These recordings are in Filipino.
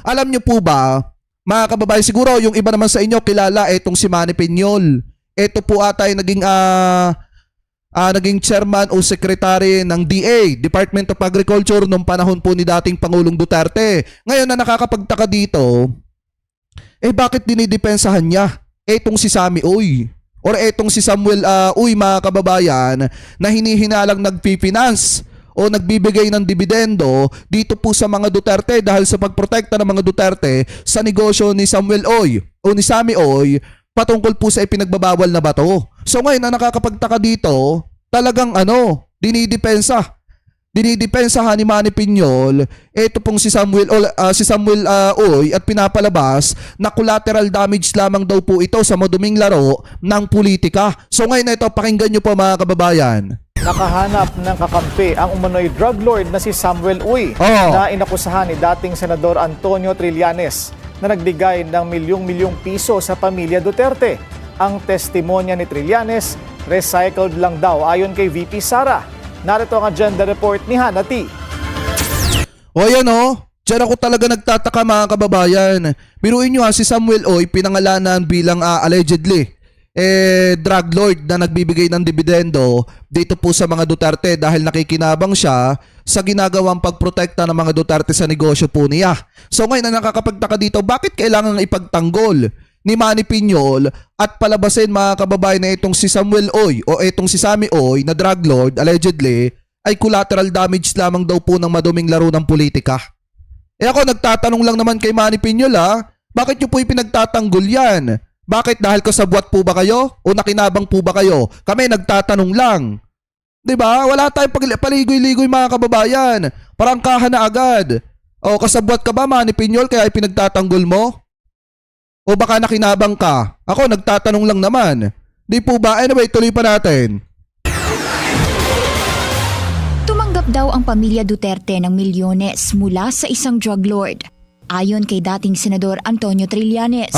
Alam niyo po ba, mga kababayan, siguro yung iba naman sa inyo kilala itong si Manny Peñol. Ito po ata ay naging chairman o secretary ng DA, Department of Agriculture, nung panahon po ni dating Pangulong Duterte. Ngayon na nakakapagtaka dito, bakit dinidepensahan niya etong si Sammy Uy? Or etong si Samuel Uy, mga kababayan, na hinihinalang nagpifinance o nagbibigay ng dividendo dito po sa mga Duterte dahil sa pagprotekta ng mga Duterte sa negosyo ni Samuel Uy o ni Sammy Uy patungkol po sa ipinagbabawal na bato. So ngayon na nakakapagtaka dito, talagang dinidepensahan ni Manny Peñol ito pong si Samuel Uy at pinapalabas na collateral damage lamang daw po ito sa maduming laro ng politika. So ngayon na ito, pakinggan nyo po mga kababayan. Nakahanap ng kakampi ang umano'y drug lord na si Samuel Uy na inakusahan ni dating Senador Antonio Trillanes na nagbigay ng milyong-milyong piso sa pamilya Duterte. Ang testimonya ni Trillanes, recycled lang daw ayon kay VP Sara. Narito ang agenda report ni Hannah T. O yan diyan ako talaga nagtataka mga kababayan. Biruin nyo si Samuel Uy pinangalanan bilang allegedly drug lord na nagbibigay ng dividendo dito po sa mga Duterte dahil nakikinabang siya sa ginagawang pagprotekta ng mga Duterte sa negosyo po niya. So ngayon na nakakapagtaka dito, bakit kailangan ipagtanggol ni Manny Peñol at palabasin mga kababayan na itong si Samuel Uy o itong si Sammy Uy na drug lord allegedly ay collateral damage lamang daw po ng maduming laro ng politika? Ako nagtatanong lang naman kay Manny Peñol bakit nyo po ipinagtatanggol yan? Bakit? Dahil kasabwat po ba kayo? O nakinabang po ba kayo? Kami nagtatanong lang. 'Di ba? Wala tayong paligoy-ligoy mga kababayan. Parangkahan na agad. O kasabwat ka ba Manny Peñol kaya ipinagtatanggol mo? O baka nakinabang ka? Ako nagtatanong lang naman. Di po ba? Anyway, tuloy pa natin. Tumanggap daw ang pamilya Duterte ng milyones mula sa isang drug lord. Ayon kay dating Senador Antonio Trillanes,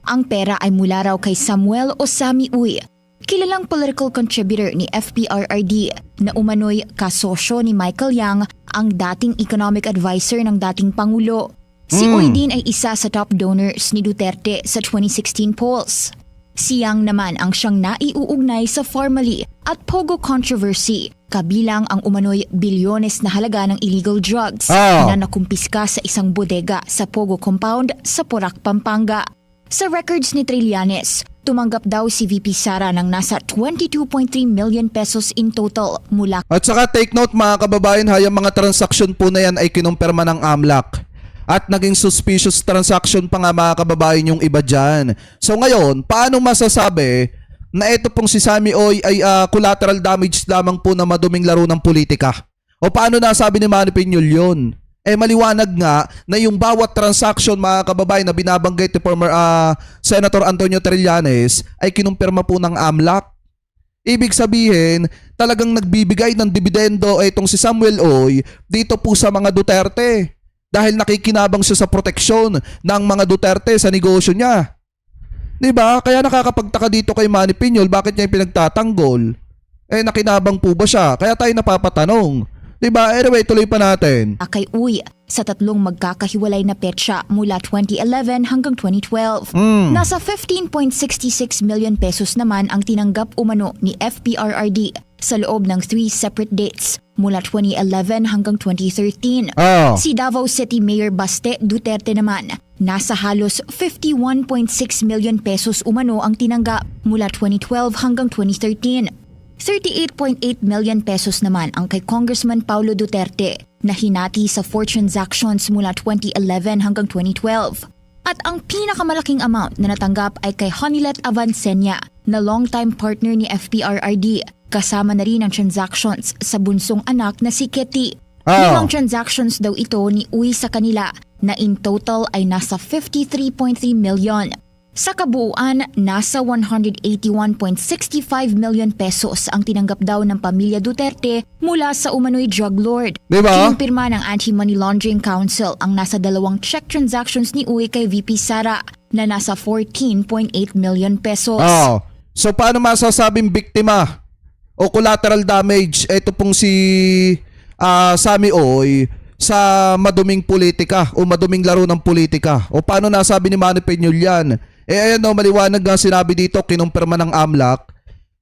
ang pera ay mula raw kay Samuel o Sammy Uy, kilalang political contributor ni FPRRD na umano'y kasosyo ni Michael Yang, ang dating economic advisor ng dating Pangulo. Si Uy din ay isa sa top donors ni Duterte sa 2016 polls. Si Yang naman ang siyang naiuugnay sa Formally at Pogo controversy, kabilang ang umano'y bilyones na halaga ng illegal drugs na nakumpiska sa isang bodega sa Pogo compound sa Porac, Pampanga. Sa records ni Trillanes, tumanggap daw si VP Sara ng nasa 22.3 million pesos in total mula. At saka take note mga kababayan, yung mga transaksyon po na yan ay kinumpirma ng AMLAC. At naging suspicious transaction pa nga mga kababayan yung iba dyan. So ngayon, paano masasabi na ito pong si Sammy Uy ay collateral damage lamang po na maduming laro ng politika? O paano nasabi ni Manny Peñol yun? Maliwanag nga na yung bawat transaction mga kababayan na binabanggit ni former Senator Antonio Trillanes ay kinumpirma po ng AMLAC. Ibig sabihin, talagang nagbibigay ng dividendo itong si Samuel Uy dito po sa mga Duterte. Dahil nakikinabang siya sa proteksyon ng mga Duterte sa negosyo niya. 'Di ba? Kaya nakakapagtaka dito kay Manny Peñol, bakit niya pinagtatanggol? Nakinabang po ba siya? Kaya tayo napapatanong. 'Di ba? Anyway, tuloy pa natin. Kay Uy sa tatlong magkakahiwalay na petsa mula 2011 hanggang 2012. Nasa 15.66 million pesos naman ang tinanggap umano ni FPRRD sa loob ng 3 separate dates mula 2011 hanggang 2013. Si Davao City Mayor Baste Duterte naman, nasa halos 51.6 million pesos umano ang tinanggap mula 2012 hanggang 2013. 38.8 million pesos naman ang kay Congressman Paulo Duterte na hinati sa 4 transactions mula 2011 hanggang 2012. At ang pinakamalaking amount na natanggap ay kay Honilet Avancenia na longtime partner ni FPRRD, kasama na rin ang transactions sa bunsong anak na si Ketty. 5 transactions daw ito ni Uy sa kanila na in total ay nasa 53.3 million. Sa kabuuan, nasa 181.65 million pesos ang tinanggap daw ng pamilya Duterte mula sa umano'y drug lord. Diba? Kinumpirma ng Anti-Money Laundering Council ang nasa 2 check transactions ni Uy kay VP Sara na nasa 14.8 million pesos. So paano masasabing biktima o collateral damage ito pong si Sammy Uy sa maduming politika o maduming laro ng politika. O paano nasabi ni Manny Peñol yan? Ayan o, maliwanag nga sinabi dito, kinumpirma ng AMLAC,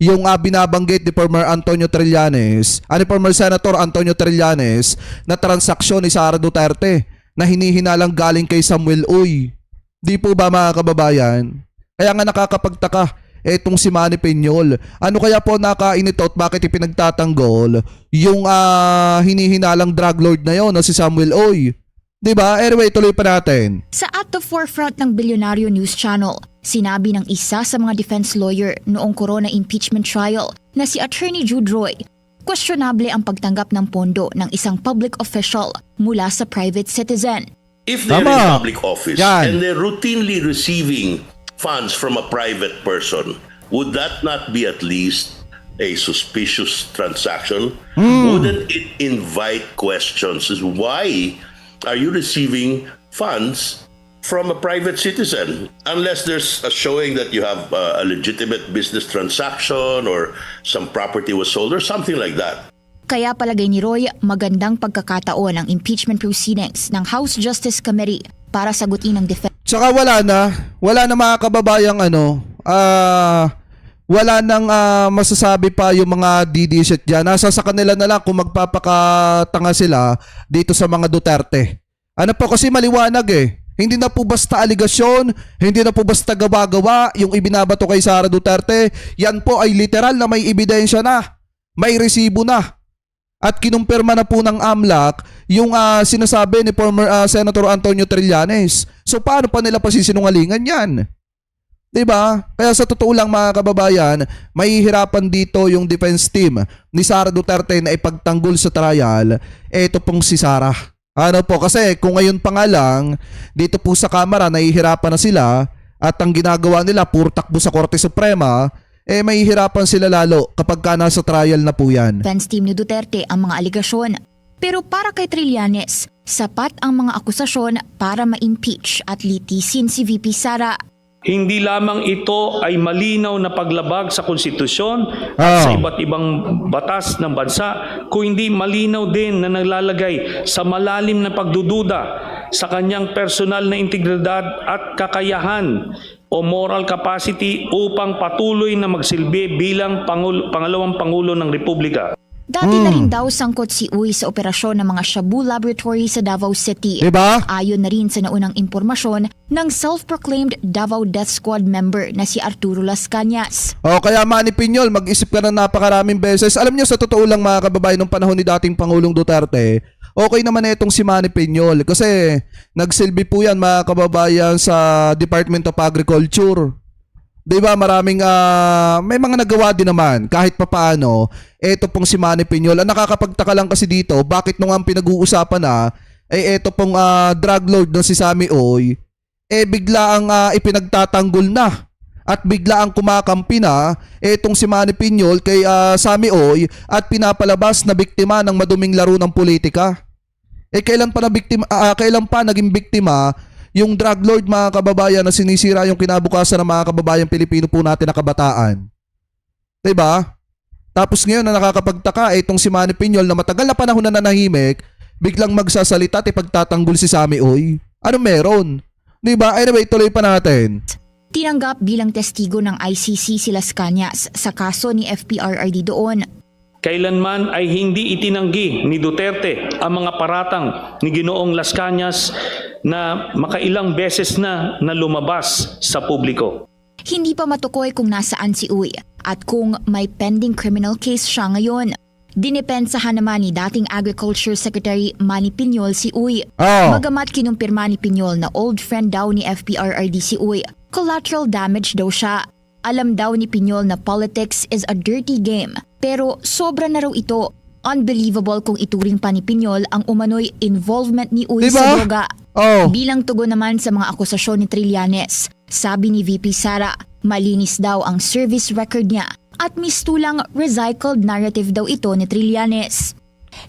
yung binabanggit ni former Antonio Trillanes, ni former Senator Antonio Trillanes, na transaksyon ni Sara Duterte na hinihinalang galing kay Samuel Uy. Di po ba mga kababayan? Kaya nga nakakapagtaka etong si Manny Peñol. Ano kaya po nakainito at bakit ipinagtatanggol yung hinihinalang drug lord na yon na si Samuel Uy? Diba? Anyway, tuloy pa natin. Sa At the Forefront ng Bilyonaryo News Channel, sinabi ng isa sa mga defense lawyer noong corona impeachment trial na si Attorney Jude Roy, questionable ang pagtanggap ng pondo ng isang public official mula sa private citizen. If they're Tama. in public office Yan. and they're routinely receiving funds from a private person, would that not be at least a suspicious transaction? Wouldn't it invite questions as why are you receiving funds from a private citizen? Unless there's a showing that you have a legitimate business transaction or some property was sold or something like that. Kaya palagay ni Roy, magandang pagkakataon ang impeachment proceedings ng House Justice Committee para sagutin ang defense. Tsaka wala na mga kababayang wala nang masasabi pa yung mga DD shit dyan. Nasa sa kanila na lang kung magpapakatanga sila dito sa mga Duterte. Ano po kasi maliwanag Hindi na po basta aligasyon, hindi na po basta gawa-gawa yung ibinabato kay Sara Duterte. Yan po ay literal na may ebidensya na, may resibo na. At kinumpirma na po ng AMLAC yung sinasabi ni former Senator Antonio Trillanes. So paano pa nila pasisinungalingan yan? Diba? Kaya sa totoo lang mga kababayan, mahihirapan dito yung defense team ni Sara Duterte na ipagtanggol sa trial. Ito pong si Sara. Ano po, kasi kung ngayon pa nga lang, dito po sa Kamara, nahihirapan na sila at ang ginagawa nila, puro takbo sa Korte Suprema, mahihirapan sila lalo kapag ka nasa trial na po yan. Defense team ni Duterte ang mga aligasyon. Pero para kay Trillanes, sapat ang mga akusasyon para ma-impeach at litisin si VP Sara. Hindi lamang ito ay malinaw na paglabag sa konstitusyon at sa iba't ibang batas ng bansa, kung hindi malinaw din na naglalagay sa malalim na pagdududa sa kanyang personal na integridad at kakayahan o moral capacity upang patuloy na magsilbi bilang pangalawang Pangulo ng Republika. Dati na rin daw sangkot si Uy sa operasyon ng mga Shabu Laboratory sa Davao City. Diba? Ayon na rin sa naunang impormasyon ng self-proclaimed Davao Death Squad member na si Arturo Las Cañas. Kaya Manny Peñol, mag-isip ka na napakaraming beses. Alam niyo, sa totoo lang mga kababayan, nung panahon ni dating Pangulong Duterte, okay naman na itong si Manny Peñol kasi nagsilbi po yan mga kababayan sa Department of Agriculture. Diba, maraming may mga nagawa din naman kahit papaano. Ito pong si Manny Peñol. Ang nakakapagtaka lang kasi dito, bakit nung ang pinag-uusapan na ito pong drug lord na si Sammy Oy, bigla ang ipinagtatanggol na at bigla ang kumakampi na itong si Manny Peñol kay Sammy Oy at pinapalabas na biktima ng maduming laro ng politika. Kailan pa naging biktima yung drug lord mga kababayan na sinisira yung kinabukasan ng mga kababayan Pilipino po natin na kabataan? Diba? Tapos ngayon na nakakapagtaka, itong si Manny Peñol na matagal na panahon na nanahimik, biglang magsasalita at ipagtatanggol si Sammy Oy. Ano meron? Diba? Anyway, tuloy pa natin. Tinanggap bilang testigo ng ICC si Las Cañas sa kaso ni FPRRD doon. Kailanman ay hindi itinanggi ni Duterte ang mga paratang ni Ginoong Las Cañas na makailang beses na lumabas sa publiko. Hindi pa matukoy kung nasaan si Uy at kung may pending criminal case siya ngayon. Dinipensahan naman ni dating Agriculture Secretary Manny Peñol si Uy. Bagamat kinumpirma ni Peñol na old friend daw ni FPRRD si Uy, collateral damage daw siya. Alam daw ni Peñol na politics is a dirty game, pero sobra na raw ito. Unbelievable kung ituring pa ni Peñol ang umano'y involvement ni Uy sa droga. Bilang tugon naman sa mga akusasyon ni Trillanes, sabi ni VP Sara, malinis daw ang service record niya at mistulang recycled narrative daw ito ni Trillanes.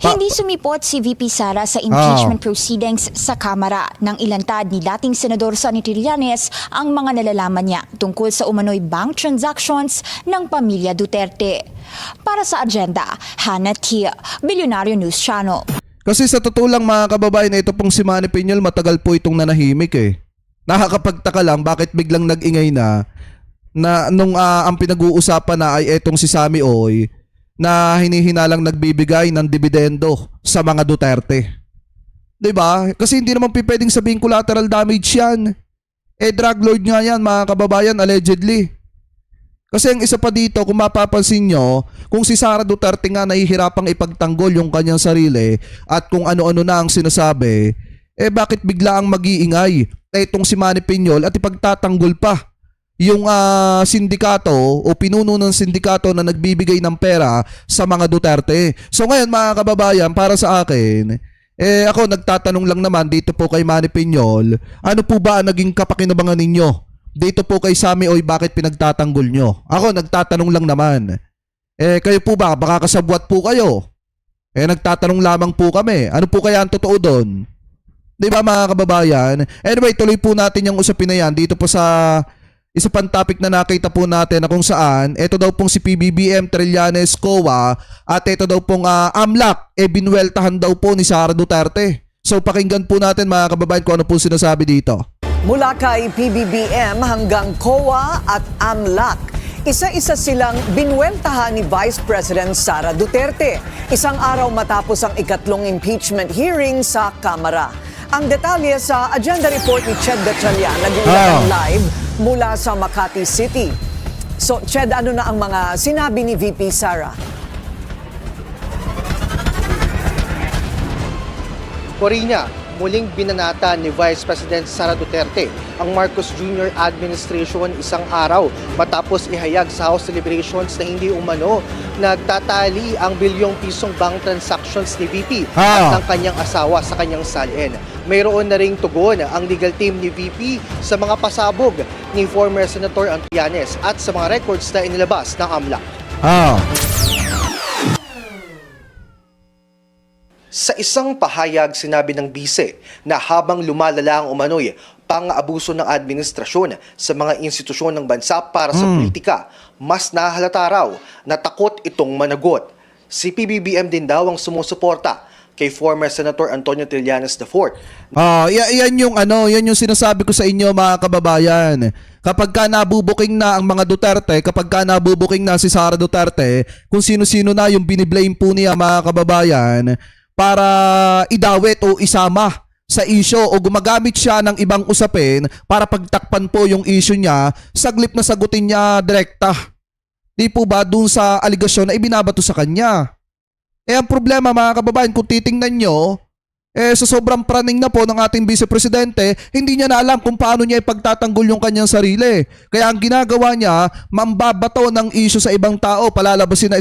Hindi sumipot si VP Sara sa impeachment proceedings sa Kamara nang ilantad ni dating Senador Sonny Trillanes ang mga nalalaman niya tungkol sa umano'y bank transactions ng pamilya Duterte. Para sa agenda, Hannah Tia, Bilyonaryo News Channel. Kasi sa totoo lang mga kababayan, ito pong si Manny Piñol matagal po itong nanahimik eh. Nakakapagtaka lang bakit biglang nag-ingay na nung ang pinag-uusapan na ay etong si Sammy Oy na hinihinalang nagbibigay ng dividendo sa mga Duterte. 'Di ba? Kasi hindi naman pwedeng sabihin collateral damage yan. Drug lord nga yan mga kababayan, allegedly. Kasi ang isa pa dito, kung mapapansin nyo, kung si Sara Duterte nga nahihirapang ipagtanggol yung kanyang sarili at kung ano-ano na ang sinasabi, bakit bigla ang mag-iingay itong si Manny Piñol at ipagtatanggol pa yung sindikato o pinuno ng sindikato na nagbibigay ng pera sa mga Duterte. So ngayon mga kababayan, para sa akin, ako nagtatanong lang naman dito po kay Manny Piñol, ano po ba ang naging kapakinabangan ninyo? Dito po kay Sammy Oy, bakit pinagtatanggol nyo? Ako nagtatanong lang naman. Kayo po ba? Baka kasabwat po kayo. Nagtatanong lamang po kami. Ano po kaya ang totoo doon? Di ba mga kababayan? Anyway, tuloy po natin yung usapin na yan dito po sa isa pang topic na nakita po natin na kung saan ito daw pong si PBBM, Trillanes, COA at ito daw pong AMLAC binuweltahan daw po ni Sara Duterte. So pakinggan po natin mga kababayan kung ano po sinasabi dito. Mula kay PBBM hanggang COA at AMLAC, isa-isa silang binuweltahan ni Vice President Sara Duterte, isang araw matapos ang ikatlong impeachment hearing sa Kamara. Ang detalye sa agenda report ni Ched Gatchalian, nag-uulat live mula sa Makati City. So, Ched, ano na ang mga sinabi ni VP Sara? Corina, muling binanata ni Vice President Sara Duterte ang Marcos Jr. administration isang araw matapos ihayag sa House deliberations na hindi umano nagtatali ang bilyong pisong bank transactions ni VP at ng kanyang asawa sa kanyang salin. Mayroon na ring tugon ang legal team ni VP sa mga pasabog ni former Senator Antoyanes at sa mga records na inilabas ng AMLAC. Sa isang pahayag, sinabi ng bise na habang lumalala ang umano'y pang-abuso ng administrasyon sa mga institusyon ng bansa para sa politika, mas nahalata raw na takot itong managot. Si PBBM din daw ang sumusuporta kay former Senator Antonio Trillanes IV. Yan yung sinasabi ko sa inyo mga kababayan. Kapag ka nabubuking na ang mga Duterte, kapag ka nabubuking na si Sara Duterte, kung sino-sino na yung biniblame po niya mga kababayan, para idawit o isama sa issue o gumagamit siya ng ibang usapin para pagtakpan po yung issue niya, saglip na sagutin niya direkta. Di po ba dun sa aligasyon na ibinabato sa kanya? Ang problema mga kababayan, kung titingnan nyo, sa sobrang praning na po ng ating Vice Presidente, hindi niya na alam kung paano niya ipagtatanggol yung kanyang sarili. Kaya ang ginagawa niya, mambabato ng issue sa ibang tao, palalabasin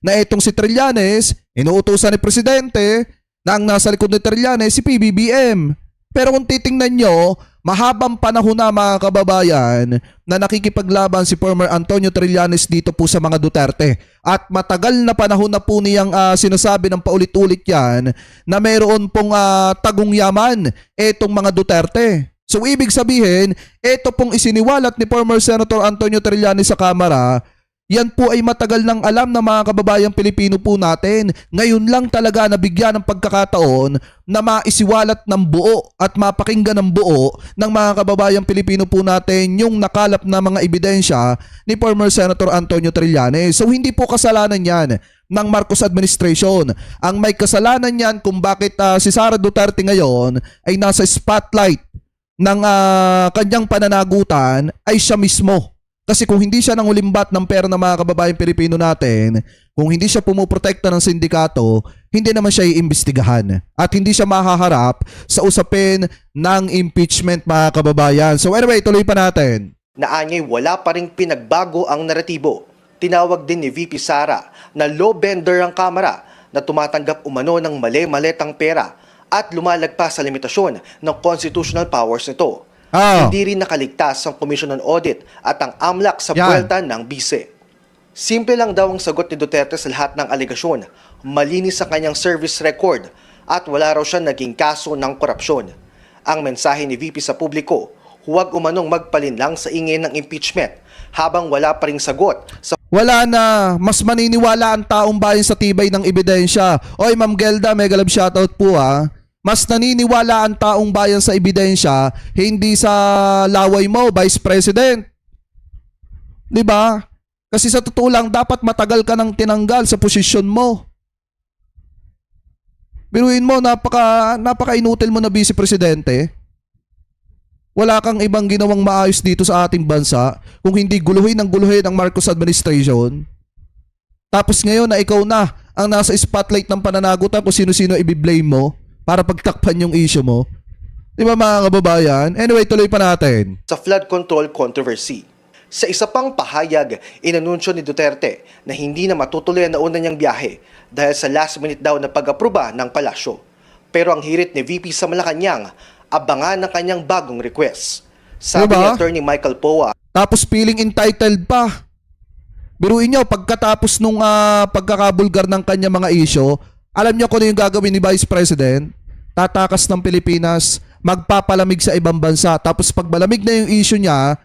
na itong si Trillanes, inuutusan ni Presidente na ang nasa likod ni Trillanes si PBBM. Pero kung titingnan nyo, mahabang panahon na mga kababayan na nakikipaglaban si former Antonio Trillanes dito po sa mga Duterte. At matagal na panahon na po niyang sinasabi ng paulit-ulit yan na mayroon pong tagong yaman itong mga Duterte. So ibig sabihin, ito pong isiniwalat ni former Senator Antonio Trillanes sa Kamara, yan po ay matagal nang alam ng mga kababayang Pilipino po natin. Ngayon lang talaga nabigyan ng pagkakataon na maisiwalat ng buo at mapakinggan ng buo ng mga kababayang Pilipino po natin yung nakalap na mga ebidensya ni former Senator Antonio Trillanes. So hindi po kasalanan yan ng Marcos administration. Ang may kasalanan yan kung bakit si Sara Duterte ngayon ay nasa spotlight ng kanyang pananagutan ay siya mismo. Kasi kung hindi siya nangulimbat ng pera ng mga kababayang Pilipino natin, kung hindi siya pumuprotekta ng sindikato, hindi naman siya iimbestigahan. At hindi siya mahaharap sa usapin ng impeachment mga kababayan. So anyway, tuloy pa natin. Naanyay wala pa ring pinagbago ang naratibo. Tinawag din ni VP Sara na low bender ang Kamara na tumatanggap umano ng mali-maletang pera at lumalagpas sa limitasyon ng constitutional powers nito. Hindi rin nakaligtas ang Commission on Audit at ang AMLAC sa buwelta ng bise. Simple lang daw ang sagot ni Duterte sa lahat ng alegasyon. Malinis ang kanyang service record at wala raw siya naging kaso ng korupsyon. Ang mensahe ni VP sa publiko, huwag umanong magpalinlang sa ingay ng impeachment. habang wala pa ring sagot sa Wala na. Mas maniniwala ang taong bayan sa tibay ng ebidensya. Oy, Ma'am Gelda, mega love shoutout po ha. Mas naniniwala ang taong bayan sa ebidensya, hindi sa laway mo, Vice President. 'Di ba? Kasi sa totoo lang, dapat matagal ka nang tinanggal sa posisyon mo. Biruin mo, napaka-inutil mo na Vice Presidente. Wala kang ibang ginawang maayos dito sa ating bansa kung hindi guluhin ang Marcos administration. Tapos ngayon na ikaw na ang nasa spotlight ng pananagutan kung sino-sino i-blame mo para pagtakpan yung issue mo. Di ba mga kababayan? Anyway, tuloy pa natin. sa flood control controversy. Sa isa pang pahayag, inanunsyo ni Duterte na hindi na matutuloy ang nauna niyang biyahe dahil sa last minute daw na pag-aproba ng palasyo. Pero ang hirit ni VP sa Malacanang, abangan ng kanyang bagong request. Sabi Diba? ni Attorney Michael Poa, Tapos feeling entitled pa. Biruin nyo, pagkatapos nung pagkakabulgar ng kanya mga issue, alam nyo kung ano yung gagawin ni Vice President? Tatakas ng Pilipinas, magpapalamig sa ibang bansa. Tapos pag malamig na yung issue niya,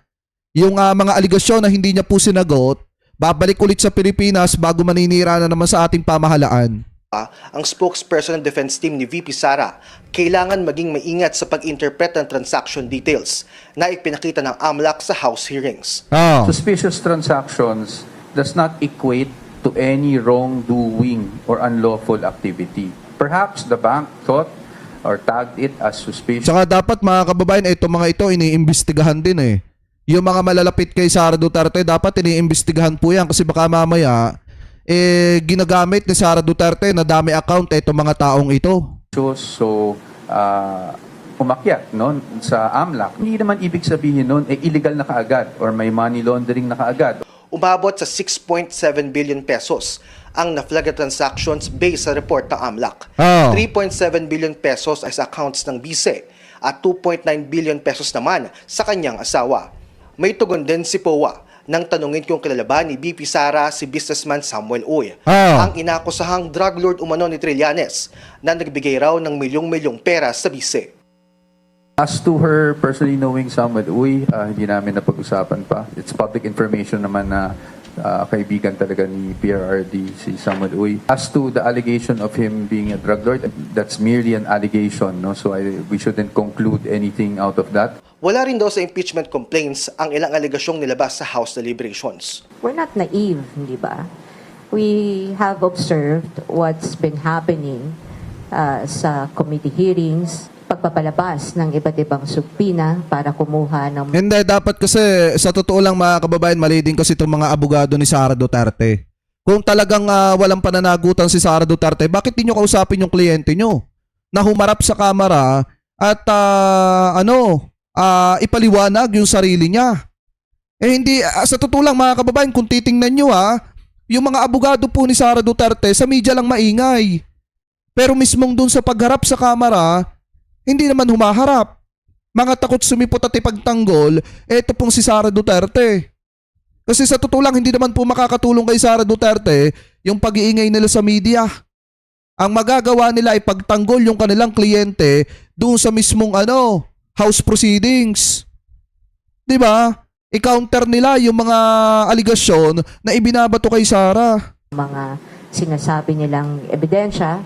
yung mga aligasyon na hindi niya po sinagot, babalik ulit sa Pilipinas bago maninira na naman sa ating pamahalaan. ang spokesperson ng defense team ni VP Sara, kailangan maging maingat sa pag-interpret ng transaction details na ipinakita ng AMLAC sa House hearings. Oh. Suspicious transactions does not equate to any wrongdoing or unlawful activity. Perhaps the bank thought or tagged it as suspicious. Tsaka dapat mga kababayan, ito mga ito iniimbestigahan din eh. Yung mga malalapit kay Sara Duterte, dapat iniimbestigahan po yan kasi baka mamaya ginagamit ni Sara Duterte na dami account itong mga taong ito. So, umakyat no, sa AMLAC. Hindi naman ibig sabihin nun, illegal na kaagad or may money laundering na kaagad. Umabot sa 6.7 billion pesos ang na-flag transactions based sa report ng AMLAC. Oh. 3.7 billion pesos ay sa accounts ng BICE at 2.9 billion pesos naman sa kanyang asawa. May tugon din si Poa nang tanungin kung kilala ba ni BP Sara si businessman Samuel Uy, ang inakusahang drug lord umano ni Trillanes na nagbigay raw ng milyong-milyong pera sa BICE. As to her personally knowing Samuel Uy, hindi namin napag-usapan pa. It's public information naman na kaibigan talaga ni PRRD si Samuel Uy. As to the allegation of him being a drug lord, that's merely an allegation, no? So we shouldn't conclude anything out of that. Wala rin daw sa impeachment complaints ang ilang alegasyong nilabas sa House deliberations. We're not naive, hindi ba? We have observed what's been happening sa committee hearings, pagpapalabas ng iba't ibang subpina para kumuha ng... Hindi, dapat kasi sa totoo lang mga kababayan, mali din kasi itong mga abogado ni Sara Duterte. Kung talagang walang pananagutan si Sara Duterte, bakit di nyo kausapin yung kliyente nyo na humarap sa kamera at ipaliwanag yung sarili niya? Hindi, sa totoo lang mga kababayan, kung titingnan nyo yung mga abogado po ni Sara Duterte sa media lang maingay. Pero mismong dun sa pagharap sa kamera, hindi naman humaharap. Mga takot sumipot at ipagtanggol, eto pong si Sara Duterte. Kasi sa totoo lang, hindi naman po makakatulong kay Sara Duterte yung pag-iingay nila sa media. Ang magagawa nila ay pagtanggol yung kanilang kliyente doon sa mismong House proceedings. 'Di ba? I-counter nila yung mga aligasyon na ibinabato kay Sara. Mga sinasabi nilang ebidensya,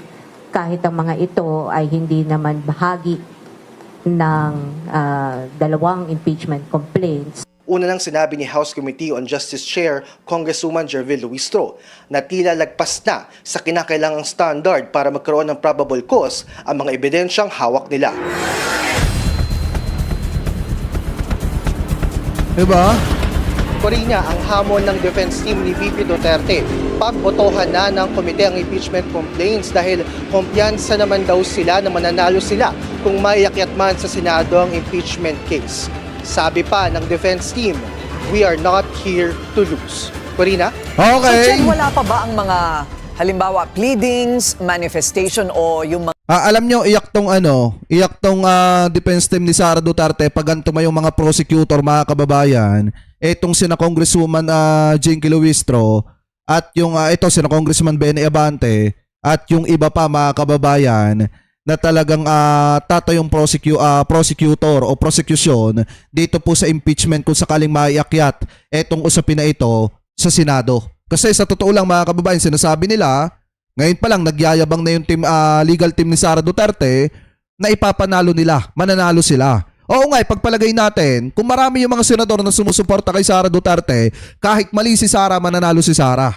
kahit ang mga ito ay hindi naman bahagi ng dalawang impeachment complaints. Una nang sinabi ni House Committee on Justice Chair Congresswoman Jervil Luistro na tila lagpas na sa kinakailangang standard para magkaroon ng probable cause ang mga ebidensyang hawak nila. Diba? Korina ang hamon ng defense team ni VP Duterte. Pagbotohan na ng komite ang impeachment complaints dahil kumpiyansa naman daw sila na mananalo sila kung maiakyat man sa Senado ang impeachment case. Sabi pa ng defense team, we are not here to lose. Korina? So, Okay. Chen, wala pa ba ang mga halimbawa pleadings, manifestation o yung mga Alam nyo, iyak tong defense team ni Sara Duterte pag tumayong mga prosecutor, mga kababayan, etong sina Congresswoman Jinky Luistro at yung sina Congressman Benny Abante at yung iba pa mga kababayan na talagang tatayong prosecutor o prosecution dito po sa impeachment kung sakaling maiakyat etong usapin na ito sa Senado. Kasi sa totoo lang mga kababayan, sinasabi nila, ngayon pa lang nagyayabang na yung legal team ni Sara Duterte na ipapanalo nila, mananalo sila. Oo nga, pagpalagay natin, kung marami yung mga senador na sumusuporta kay Sara Duterte, kahit mali si Sara, mananalo si Sara.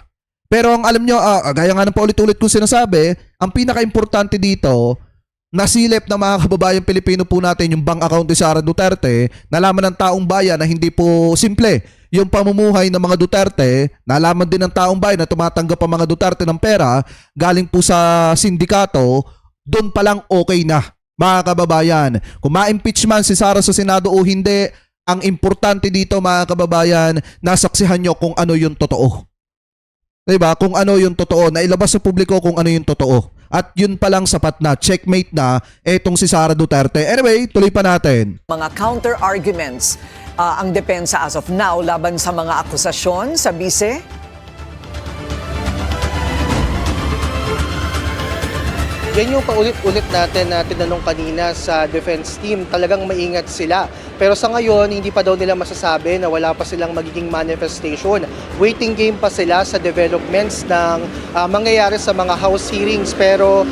Pero ang alam nyo, gaya nga ng paulit-ulit kong sinasabi, ang pinaka-importante dito, nasilip ng mga kababayan Pilipino po natin yung bank account ni Sara Duterte, nalaman ng taong bayan na hindi po simple yung pamumuhay ng mga Duterte, nalaman din ng taong bayan na tumatanggap ang mga Duterte ng pera galing po sa sindikato, doon pa lang okay na mga kababayan. Kung ma-impeach man si Sara sa Senado o hindi, ang importante dito mga kababayan, nasaksihan nyo kung ano yung totoo. Diba? Kung ano yung totoo, nailabas sa publiko kung ano yung totoo. At yun pa lang sapat na, checkmate na etong si Sara Duterte. Anyway, tuloy pa natin. Mga counter-arguments ang depensa as of now laban sa mga akusasyon sa bise? Yan yung paulit-ulit natin na tinanong kanina sa defense team. Talagang maingat sila. Pero sa ngayon, hindi pa daw nila masasabi na wala pa silang magiging manifestation. Waiting game pa sila sa developments ng mangyayari sa mga House hearings. Pero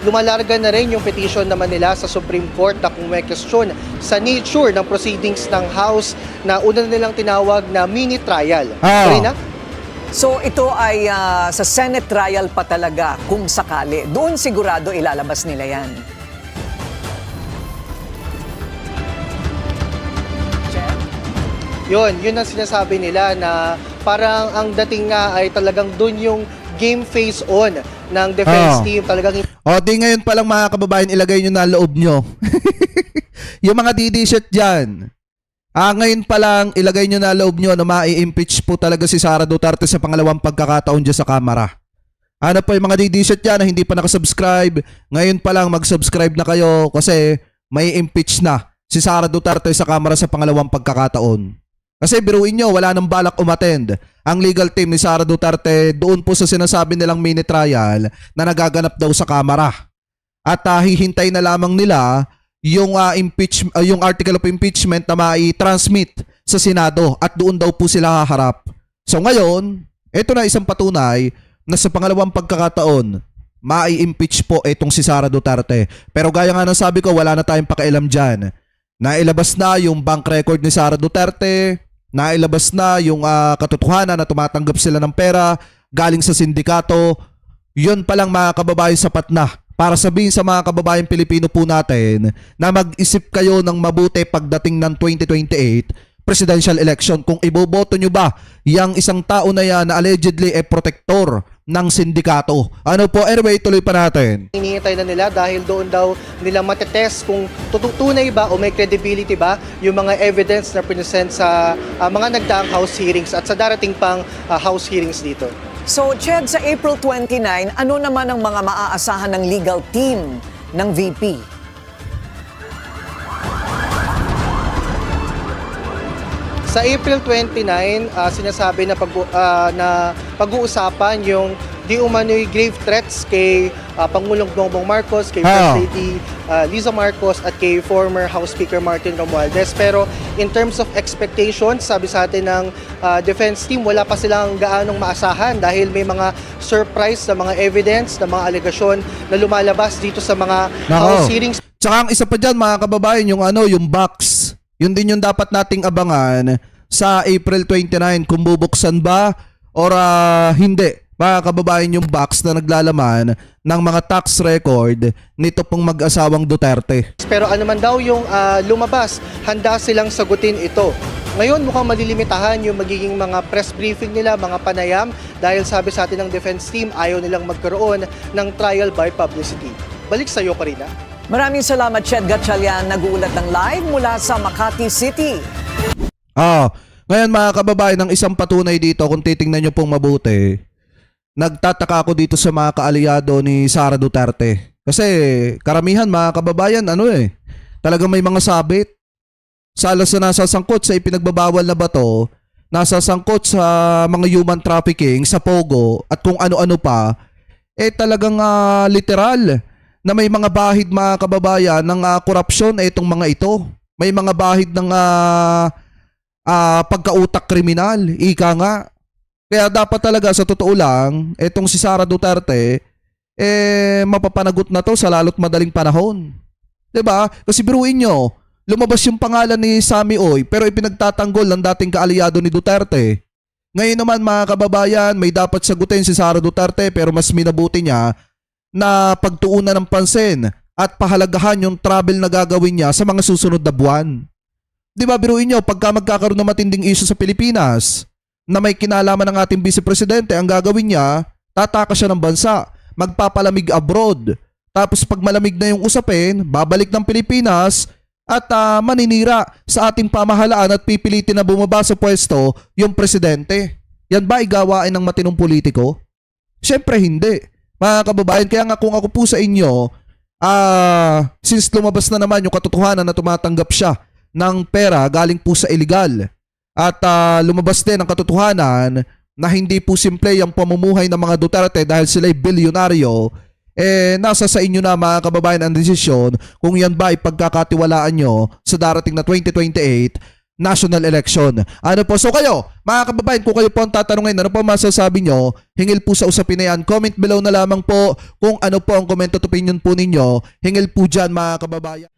lumalarga na rin yung petition naman nila sa Supreme Court na kung may question sa nature ng proceedings ng House na una nilang tinawag na mini trial. Karina? So ito ay sa Senate trial pa talaga kung sakali. Doon sigurado ilalabas nila yan. Yun ang sinasabi nila na parang ang dating nga ay talagang doon yung game face on ng defense team. Talagang di ngayon pa lang mga kababayan, ilagay nyo na loob nyo. Yung mga DD-shit dyan. Ngayon pa lang, ilagay nyo na loob nyo na mai-impeach po talaga si Sara Duterte sa pangalawang pagkakataon dyan sa Kamara. Ano po yung mga DD-shit dyan na hindi pa nakasubscribe? Ngayon pa lang mag-subscribe na kayo kasi may impeach na si Sara Duterte sa Kamara sa pangalawang pagkakataon. Kasi biruin nyo, wala nang balak umattend ang legal team ni Sara Duterte doon po sa sinasabi nilang mini trial na nagaganap daw sa Kamara. At hihintay na lamang nila yung yung article of impeachment na mai-transmit sa Senado at doon daw po sila haharap. So ngayon, ito na isang patunay na sa pangalawang pagkakataon, mai-impeach po itong si Sara Duterte. Pero gaya nga ng sabi ko, wala na tayong pakialam dyan. Nailabas na yung bank record ni Sara Duterte, nailabas na yung katotohanan na tumatanggap sila ng pera galing sa sindikato. Yun palang mga kababayan sapat na para sabihin sa mga kababayan Pilipino po natin na mag-isip kayo ng mabuti pagdating ng 2028 presidential election. Kung iboboto nyo ba yung isang tao na yan na allegedly protector ng sindikato. Ano po, anyway, tuloy pa natin. hinihintay na nila dahil doon daw nila matetest kung tunay ba o may credibility ba yung mga evidence na present sa mga nagdaang House hearings at sa darating pang House hearings dito. So, Ched, sa April 29, ano naman ang mga maaasahan ng legal team ng VP? Sa April 29, sinasabi na pag-uusapan yung di umano'y grave threats kay Pangulong Bongbong Marcos, kay First Lady Liza Marcos at kay former House Speaker Martin Romualdez. Pero in terms of expectations, sabi sa atin ng defense team, wala pa silang gaanong maasahan dahil may mga surprise na mga evidence, na mga alegasyon na lumalabas dito sa mga House hearings. Tsaka ang isa pa dyan mga kababayan, yung box. Yun din yung dapat nating abangan sa April 29 kung bubuksan ba or hindi. Mga kababayan, yung box na naglalaman ng mga tax record nito pong mag-asawang Duterte. Pero ano man daw yung lumabas, handa silang sagutin ito. Ngayon mukhang malilimitahan yung magiging mga press briefing nila, mga panayam, dahil sabi sa atin ng defense team, ayaw nilang magkaroon ng trial by publicity. Balik sa iyo, Karina. Maraming salamat, Ched Gatchalian, nag-uulat ng live mula sa Makati City. Ngayon mga kababayan, ang isang patunay dito, kung titingnan nyo pong mabuti, nagtataka ako dito sa mga kaalyado ni Sara Duterte. Kasi karamihan mga kababayan, talagang may mga sabit. Salas na nasasangkot sa ipinagbabawal na bato, nasasangkot sa mga human trafficking, sa pogo, at kung ano-ano pa, talagang literal na may mga bahid mga kababayan ng korupsyon itong mga ito. May mga bahid ng pagkautak kriminal, ika nga. Kaya dapat talaga sa totoo lang, itong si Sara Duterte, mapapanagot na to sa lalo't madaling panahon. 'Di ba? Kasi biruin nyo, lumabas yung pangalan ni Sammy Oy pero ipinagtatanggol ng dating kaalyado ni Duterte. Ngayon naman mga kababayan, may dapat sagutin si Sara Duterte pero mas minabuti niya na pagtuunan ng pansin at pahalagahan yung travel na gagawin niya sa mga susunod na buwan. 'Di ba biruin nyo, pagka magkakaroon ng matinding issue sa Pilipinas na may kinalaman ng ating Vice Presidente, ang gagawin niya, tataka siya ng bansa, magpapalamig abroad. Tapos pag malamig na yung usapin, babalik ng Pilipinas at maninira sa ating pamahalaan at pipilitin na bumaba sa pwesto yung presidente. Yan ba igawain ng matinong politiko? Siyempre hindi. Mga kababayan, kaya nga kung ako po sa inyo, since lumabas na naman yung katotohanan na tumatanggap siya ng pera galing po sa illegal at lumabas din ang katotohanan na hindi po simple yung pamumuhay ng mga Duterte dahil sila'y bilyonaryo, nasa sa inyo na mga kababayan ang desisyon kung yan ba ipagkakatiwalaan nyo sa darating na 2028 national election. Ano po? So kayo, mga kababayan, kung kayo po ang tatanungin, ano po masasabi nyo? Hingil po sa usapin na yan. Comment below na lamang po kung ano po ang comment at opinion po ninyo. Hingil po dyan mga kababayan.